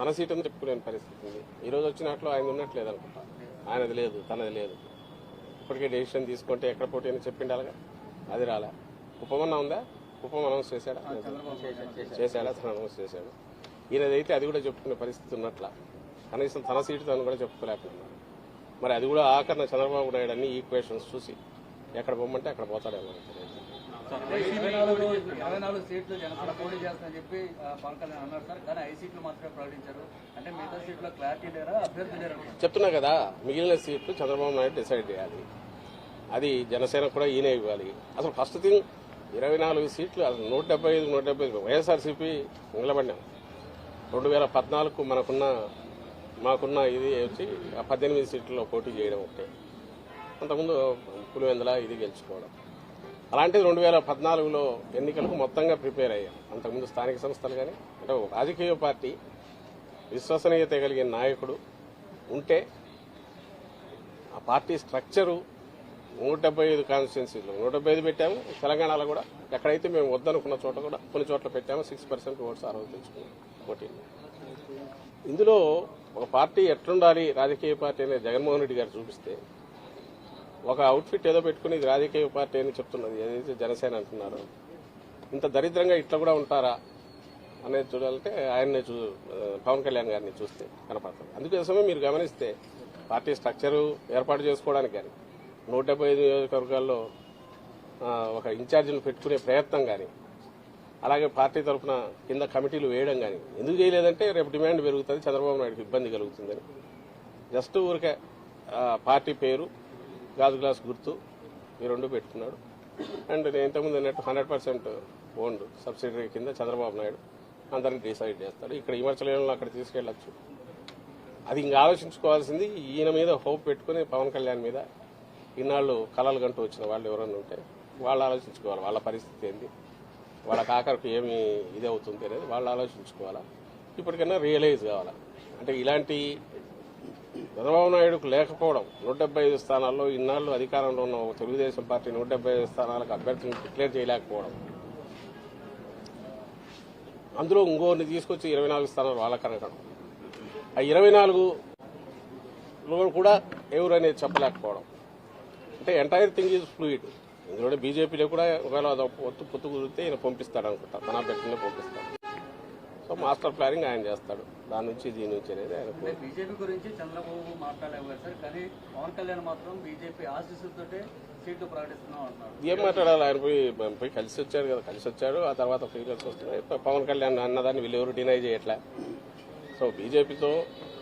తన సీట్ అని చెప్పుకోలేని పరిస్థితి ఉంది. ఈ రోజు వచ్చినట్లు ఆయన ఉన్నట్లేదు అనుకుంటా. ఆయనది లేదు, తనది లేదు. ఇప్పటికే డెసిషన్ తీసుకుంటే ఎక్కడ పోటీ అని చెప్పిండాలిగా, అది రాలే. కుప్పమన్నా ఉందా? కుప్పం అనౌన్స్ చేశాడా? తను అనౌన్స్ చేశాడు. ఈయనదైతే అది కూడా చెప్పుకునే పరిస్థితి ఉన్నట్ల. కనీసం తన సీటు తను కూడా చెప్పుకోలేకపోతున్నాడు. మరి అది కూడా ఆఖరణ చంద్రబాబు నాయుడు అన్ని ఈక్వేషన్స్ చూసి ఎక్కడ పోమంటే అక్కడ పోతాడేమో. 24 సీట్లు జనసేన పోటీ చేస్తానని చెప్పి పవన్ కళ్యాణ్ అన్నారు సార్, కానీ 5 సీట్లు మాత్రమే ప్రకటించారు. అంటే మిగతా సీట్లో క్లారిటీ లేరా, అభ్యర్థి లేరా? చెప్తున్నా కదా, మిగిలిన సీట్లు చంద్రబాబు నాయుడు డిసైడ్ చేయాలి. అది జనసేన కూడా ఈయనే ఇవ్వాలి. అసలు ఫస్ట్ థింగ్ 24 సీట్లు, అసలు 175 వైఎస్ఆర్సీపీ నిలబడినాం. 2014 మాకున్న ఇది వచ్చి 18 సీట్లలో పోటీ చేయడం ఒకటే. అంతకుముందు పులివెందుల ఇది గెలుచుకోవడం. అలాంటిది 2014లో ఎన్నికలకు మొత్తంగా ప్రిపేర్ అయ్యాం. అంతకుముందు స్థానిక సంస్థలు కానీ అంటే రాజకీయ పార్టీ విశ్వసనీయత కలిగిన నాయకుడు ఉంటే ఆ పార్టీ స్ట్రక్చరు 175 కాన్స్టిట్యున్సీలో 175 పెట్టాము. తెలంగాణలో కూడా ఎక్కడైతే మేము వద్దనుకున్న చోట కూడా కొన్ని చోట్ల పెట్టాము. 6% ఓట్స్ ఆ రోజు తెచ్చుకున్నాం పోటీ. ఇందులో ఒక పార్టీ ఎట్లుండాలి రాజకీయ పార్టీ అనేది జగన్మోహన్ రెడ్డి గారు చూపిస్తే, ఒక అవుట్ఫిట్ ఏదో పెట్టుకుని ఇది రాజకీయ పార్టీ అని చెప్తున్నది ఏదైతే జనసేన అంటున్నారో, ఇంత దరిద్రంగా ఇట్లా కూడా ఉంటారా అనేది చూడాలంటే ఆయన్నే పవన్ కళ్యాణ్ గారిని చూస్తే కనపడుతుంది. అందుకోసమే మీరు గమనిస్తే పార్టీ స్ట్రక్చరు ఏర్పాటు చేసుకోవడానికి కానీ 175 నియోజకవర్గాల్లో ఒక ఇన్ఛార్జిని పెట్టుకునే ప్రయత్నం కానీ, అలాగే పార్టీ తరఫున కింద కమిటీలు వేయడం కానీ ఎందుకు చేయలేదంటే రేపు డిమాండ్ పెరుగుతుంది, చంద్రబాబు నాయుడుకి ఇబ్బంది కలుగుతుందని. జస్ట్ ఊరికే పార్టీ పేరు, గాజు గ్లాస్ గుర్తు ఈ రెండు పెట్టుకున్నాడు. అండ్ నేను ఇంతకుముందు అన్నట్టు 100% ఓన్డ్ సబ్సిడరీ కింద చంద్రబాబు నాయుడు అందరినీ డిసైడ్ చేస్తాడు. ఇక్కడ విమర్శలను అక్కడ తీసుకెళ్లొచ్చు. అది ఇంకా ఆలోచించుకోవాల్సింది ఈయన మీద హోప్ పెట్టుకుని పవన్ కళ్యాణ్ మీద ఇన్నాళ్ళు కలలు గంటూ వచ్చిన వాళ్ళు ఎవరన్నా ఉంటే వాళ్ళు ఆలోచించుకోవాలి. వాళ్ళ పరిస్థితి ఏంది, వాళ్ళకి ఆఖరికి ఏమి ఇది అవుతుంది అనేది వాళ్ళు ఆలోచించుకోవాలా. ఇప్పటికైనా రియలైజ్ కావాలా. అంటే ఇలాంటి చంద్రబాబు నాయుడుకు లేకపోవడం, 175 స్థానాల్లో ఇన్నాళ్లు అధికారంలో ఉన్న తెలుగుదేశం పార్టీ 175 స్థానాలకు అభ్యర్థులను డిక్లేర్ చేయలేకపోవడం, అందులో ఇంకోరిని తీసుకొచ్చి 24 స్థానాలు వాళ్ళకి అనడం, ఆ 24లో కూడా ఎవరు అనేది చెప్పలేకపోవడం. అంటే ఎంటైర్ థింగ్ ఈజ్ ఫ్లూయిడ్. ఇందులో బీజేపీలో కూడా ఒకవేళ పొత్తు కుదిరితే ఈయన పంపిస్తాడు అనుకుంటా, తన అభ్యర్థులనే పంపిస్తాడు. సో మాస్టర్ ప్లానింగ్ ఆయన చేస్తాడు. దాని నుంచి దీని నుంచి అనేది ఆయన. బీజేపీ గురించి చంద్రబాబు మాట్లాడలేదు సార్, కానీ పవన్ కళ్యాణ్ మాత్రం బీజేపీ ఆశీస్సులతో సీట్లు ప్రకటిస్తున్నాం అంటున్నారు. ఏం మాట్లాడాలి? ఆయన పోయి కలిసి వచ్చాడు కదా, కలిసి వచ్చాడు. ఆ తర్వాత ఫీలింగ్స్ వస్తున్నాయి. పవన్ కళ్యాణ్ అన్నదాన్ని వీళ్ళెవరు డినై చేయట్లే. సో బీజేపీతో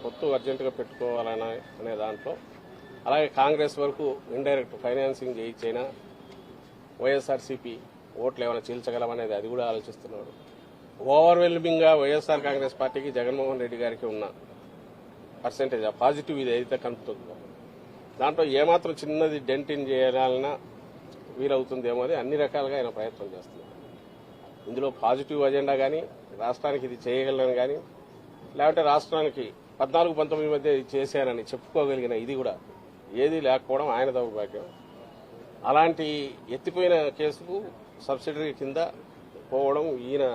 పొత్తు అర్జెంటుగా పెట్టుకోవాలనే దాంట్లో, అలాగే కాంగ్రెస్ వరకు ఇండైరెక్ట్ ఫైనాన్సింగ్ చేయించైనా వైఎస్ఆర్సీపీ ఓట్లు ఏమైనా చీల్చగలమనేది అది కూడా ఆలోచిస్తున్నాడు. ఓవర్వెల్మింగ్ గా వైఎస్ఆర్ కాంగ్రెస్ పార్టీకి జగన్మోహన్ రెడ్డి గారికి ఉన్న పర్సెంటేజ్ ఆ పాజిటివ్ ఇది అయితే కనుపుతుందో దాంట్లో ఏమాత్రం చిన్నది డెంటిన్ చేయాలన్నా వీలవుతుందేమో అని అన్ని రకాలుగా ఆయన ప్రయత్నం చేస్తున్నారు. ఇందులో పాజిటివ్ అజెండా కానీ, రాష్ట్రానికి ఇది చేయగలను కానీ, లేకపోతే రాష్ట్రానికి 14-19 మధ్య ఇది చేశానని చెప్పుకోగలిగిన ఇది కూడా ఏదీ లేకపోవడం ఆయన దౌర్భాగ్యం. అలాంటి ఎత్తిపోయిన కేసుకు సబ్సిడరీ కింద పోవడం ఈయన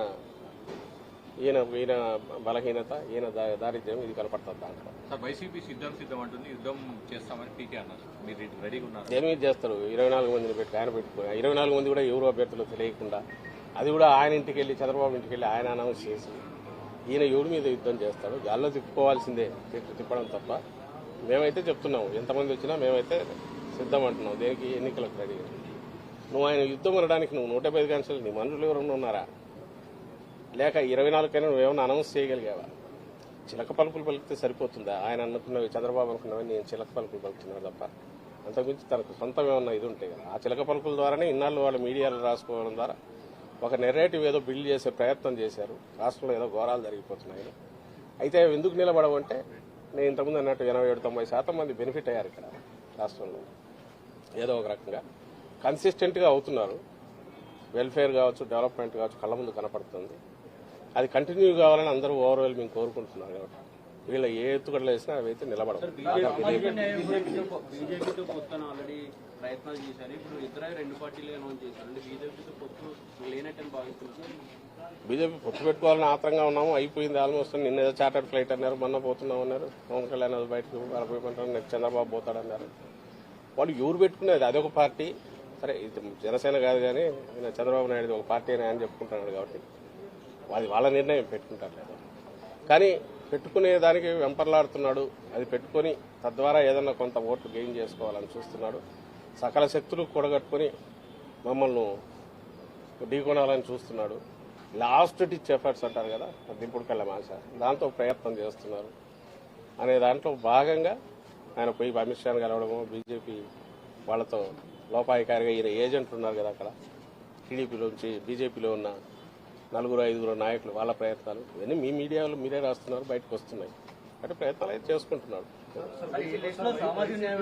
బలహీనత, ఈయన దారిద్ర్యం ఇది కనపడుతుంది దాంట్లో. వైసీపీ సిద్ధం అంటుంది, యుద్ధం చేస్తామని పీకే అన్నారు. మీరు రెడీగా ఉన్నారు? ఏమీ చేస్తారు? 24 మందిని పెట్టి ఆయన పెట్టుకుని 24 మంది కూడా ఎవరు అభ్యర్థులు తెలియకుండా, అది కూడా ఆయన ఇంటికి వెళ్లి చంద్రబాబు ఇంటికి వెళ్లి ఆయన అనౌన్స్ చేసి ఈయన ఎవరి మీద యుద్ధం చేస్తాడు? గాల్లో తిప్పుకోవాల్సిందే, తిప్పడం తప్ప. మేమైతే చెప్తున్నాము, ఎంతమంది వచ్చినా మేమైతే సిద్ధం అంటున్నాం. దేనికి? ఎన్నికలకు రెడీ. నువ్వు ఆయన యుద్ధం అనడానికి నువ్వు 175 కాన్స్టిట్యూన్సీ నీ మనుషులు ఎవరన్నా ఉన్నారా? లేక 24 కైనా నువ్వేమన్నా అనౌన్స్ చేయగలిగావా? చిలక పలుకులు పలికితే సరిపోతుందా? ఆయన అనుకున్నవి, చంద్రబాబు అనుకున్నవి నేను చిలక పలుకులు పలుకుతున్నాను తప్ప అంతకుమించి తనకు సొంతం ఏమన్నా ఇది ఉంటాయి కదా. ఆ చిలక పలుకుల ద్వారానే ఇన్నాళ్ళు వాళ్ళు మీడియాలో రాసుకోవడం ద్వారా ఒక నెరేటివ్ ఏదో బిల్డ్ చేసే ప్రయత్నం చేశారు. రాష్ట్రంలో ఏదో ఘోరాలు జరిగిపోతున్నాయి. అయితే ఎందుకు నిలబడవంటే, నేను ఇంతకుముందు అన్నట్టు 87-90% మంది బెనిఫిట్ అయ్యారు ఇక్కడ రాష్ట్రంలో. ఏదో ఒక రకంగా కన్సిస్టెంట్గా అవుతున్నారు. వెల్ఫేర్ కావచ్చు, డెవలప్మెంట్ కావచ్చు కళ్ళ ముందు కనపడుతుంది. అది కంటిన్యూ కావాలని అందరూ ఓవర్వెల్మింగ్ కోరుకుంటున్నారు కాబట్టి వీళ్ళ ఏ ఎత్తుగడలు వేసినా అవి అయితే నిలబడవు. బీజేపీతో పొత్తు ఆల్రెడీ ప్రయత్నాలు చేశారు. ఇప్పుడు ఇద్దరు రెండు పార్టీలు అనౌన్స్ చేశారు. అంటే బీజేపీతో పొత్తు లేనట్టని భావిస్తున్నారు. బీజేపీ పొత్తు పెట్టుకోవాలని ఆత్రంగా ఉన్నాము, అయిపోయింది ఆల్మోస్ట్. నిన్న ఏదో చార్టర్డ్ ఫ్లైట్ అన్నారు, మొన్న పోతున్నాం అన్నారు. పవన్ కళ్యాణ్ అది బయటకు వెళ్ళిపోయిమంటారు, నెక్స్ట్ చంద్రబాబు పోతాడన్నారు. వాళ్ళు ఎవరు పెట్టుకునేది అదొక పార్టీ. సరే ఇది జనసేన కాదు కానీ చంద్రబాబు నాయుడు ఒక పార్టీ అని ఆయన చెప్పుకుంటున్నాడు కాబట్టి వాళ్ళ నిర్ణయం పెట్టుకుంటారు లేదు. కానీ పెట్టుకునే దానికి వెంపర్లాడుతున్నాడు. అది పెట్టుకొని తద్వారా ఏదన్నా కొంత ఓట్లు గెయిన్ చేసుకోవాలని చూస్తున్నాడు. సకల శక్తులు కూడగట్టుకుని మమ్మల్ని ఢీకొనాలని చూస్తున్నాడు. లాస్ట్ డిచ్ ఎఫర్ట్స్ అంటారు కదా, దింపుడు కళ్ళ మాస, దాంతో ప్రయత్నం చేస్తున్నారు అనే దాంట్లో భాగంగా ఆయన పోయి అమిత్ షాను కలవడము, బీజేపీ వాళ్ళతో లోపాయికారిగా ఈయన ఏజెంట్లు ఉన్నారు కదా అక్కడ టీడీపీలోంచి బీజేపీలో ఉన్న 4-5 నాయకులు, వాళ్ళ ప్రయత్నాలు ఇవన్నీ మీ మీడియాలో మీరే రాస్తున్నారు, బయటకు వస్తున్నాయి. అంటే ప్రయత్నాలు అయితే చేసుకుంటున్నాడు. సామాజిక న్యాయం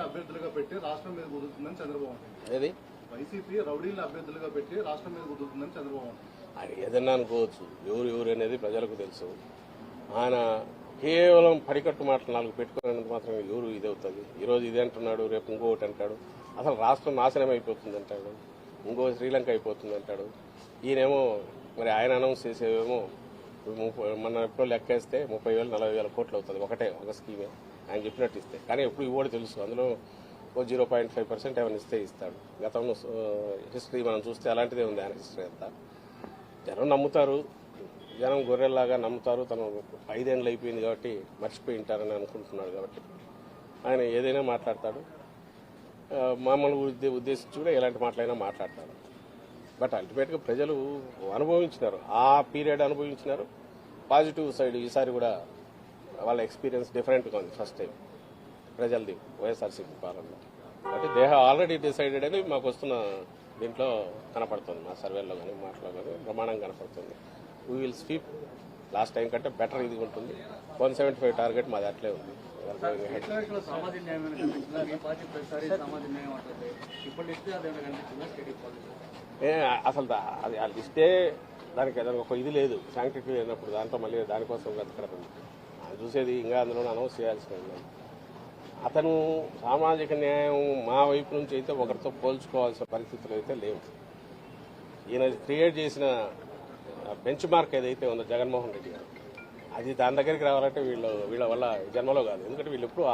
అభ్యర్థులుగా పెట్టి రాష్ట్రం మీద కుదురుతుందని చంద్రబాబు. ఏది వైసీపీ రౌడీలను అభ్యర్థులుగా పెట్టి రాష్ట్రం మీద కుదురుతుందని చంద్రబాబు. అది ఏదన్నా అనుకోవచ్చు, ఎవరు అనేది ప్రజలకు తెలుసు. ఆయన కేవలం పడికట్టు మాటలు 4 పెట్టుకునేందుకు మాత్రం ఎవరు ఇది అవుతుంది. ఈరోజు ఇది అంటున్నాడు, రేపు ఇంకొకటి అంటాడు. అసలు రాష్ట్రం నాశనం అయిపోతుంది అంటాడు, ఇంకో శ్రీలంక అయిపోతుంది అంటాడు. ఈయనేమో మరి ఆయన అనౌన్స్ చేసేవేమో మన ఎప్పుడో లెక్కేస్తే 30,000-40,000 కోట్లు అవుతుంది ఒక స్కీమే ఆయన చెప్పినట్టు ఇస్తే. కానీ ఎప్పుడు ఇవ్వడు తెలుసు, అందులో 0.5% ఏమైనా ఇస్తే ఇస్తాడు. గతంలో హిస్టరీ మనం చూస్తే అలాంటిదే ఉంది ఆయన హిస్టరీ అంతా. జనం నమ్ముతారు, జనం గొర్రెల్లాగా నమ్ముతారు. తను 5 ఏళ్ళు అయిపోయింది కాబట్టి మర్చిపోయి ఉంటారని అనుకుంటున్నాడు కాబట్టి ఆయన ఏదైనా మాట్లాడతాడు. మమ్మల్ని ఉద్దేశించి కూడా ఎలాంటి మాటలైనా మాట్లాడతాడు. బట్ అల్టిమేట్గా ప్రజలు అనుభవించినారు, ఆ పీరియడ్ అనుభవించినారు. పాజిటివ్ సైడ్ ఈసారి కూడా వాళ్ళ ఎక్స్పీరియన్స్ డిఫరెంట్గా ఉంది. ఫస్ట్ టైం ప్రజలది వైఎస్ఆర్సీపీ పాలనలో. కాబట్టి దే హ్యావ్ ఆల్రెడీ డిసైడెడ్ అని మాకు వస్తున్న దీంట్లో కనపడుతుంది. మా సర్వేలో కానీ మాటలో కానీ ప్రమాణం కనపడుతుంది. We will sweep last time కంటే బెటర్ ఇది ఉంటుంది. 175 టార్గెట్ మాది అట్లే ఉంది. సామాజిక న్యాయం కనిపించిందా? మీ పార్టీ ప్రతిసారి సామాజిక న్యాయం అంటుంది, ఇప్పుడు ఇస్తే అదేమైనా కనిపించిందా? స్టేట్ పాలిటిక్స్ అసలు అది ఆ లిస్టే దానికి ఒక ఇది లేదు, శాంక్టిటీ లేనప్పుడు దాంట్లో మళ్ళీ దానికోసం వెతకడం అది చూసేది ఇంకా అందులో అనౌన్స్ చేయాల్సి ఉంది. అతను సామాజిక న్యాయం మా వైపు నుంచి అయితే ఒకరితో పోల్చుకోవాల్సిన పరిస్థితులు అయితే లేవు. ఈయన క్రియేట్ చేసిన బెంచ్ మార్క్ ఏదైతే ఉందో జగన్మోహన్ రెడ్డి గారు, అది దాని దగ్గరికి రావాలంటే వీళ్ళ వల్ల జన్మలో కాదు. ఎందుకంటే వీళ్ళు ఎప్పుడు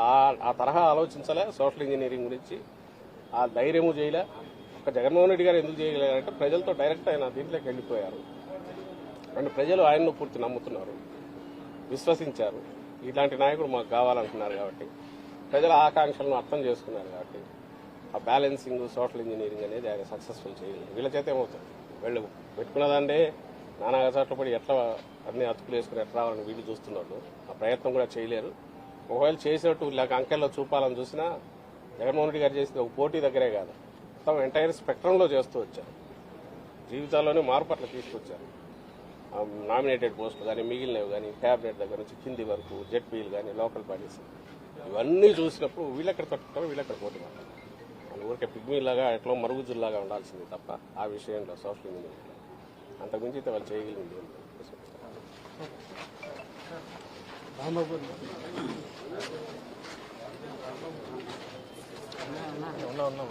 ఆ తరహా ఆలోచించలే. సోషల్ ఇంజనీరింగ్ గురించి ఆ ధైర్యము చేయలే. ఒక జగన్మోహన్ రెడ్డి గారు ఎందుకు చేయగలిగారంటే ప్రజలతో డైరెక్ట్ ఆయన దీంట్లోకి వెళ్ళిపోయారు. అంటే ప్రజలు ఆయన్ను పూర్తి నమ్ముతున్నారు, విశ్వసించారు. ఇలాంటి నాయకుడు మాకు కావాలంటున్నారు కాబట్టి ప్రజల ఆకాంక్షలను అర్థం చేసుకున్నారు కాబట్టి ఆ బ్యాలెన్సింగ్ సోషల్ ఇంజనీరింగ్ అనేది ఆయన సక్సెస్ఫుల్ చేయలేదు. వీళ్ళ చేత ఏమవుతుంది, వీళ్ళు పెట్టుకున్నదంటే నానా చోట్ల పడి ఎట్లా అన్ని అతుకులు వేసుకుని ఎట్లా రావాలని వీళ్ళు చూస్తున్నారు. ఆ ప్రయత్నం కూడా చేయలేరు. ఒకవేళ చేసేట్టు ఇలాగ అంకెల్లో చూపాలని చూసినా జగన్మోహన్ రెడ్డి గారు చేసింది ఒక పోటీ దగ్గరే కాదు, మొత్తం ఎంటైర్ స్పెక్ట్రంలో చేస్తూ వచ్చారు. జీవితాల్లోనే మార్పు అట్లా తీసుకొచ్చారు. నామినేటెడ్ పోస్టులు కానీ మిగిలినవి కానీ క్యాబినెట్ దగ్గర నుంచి కింది వరకు జెడ్పీలు కానీ లోకల్ బాడీస్ ఇవన్నీ చూసినప్పుడు వీళ్ళెక్కడ తట్టుకుంటారో వీళ్ళెక్కడ పోటీ మాట్లాడారు. వాళ్ళు ఊరికే పిగ్మీలాగా ఎట్లా మరుగుజుల్లాగా ఉండాల్సింది తప్ప ఆ విషయంలో సోషల్ ఇంజనీరింగ్ అంతకుమించి అయితే వాళ్ళు చేయగలిగింది. ఉన్నాం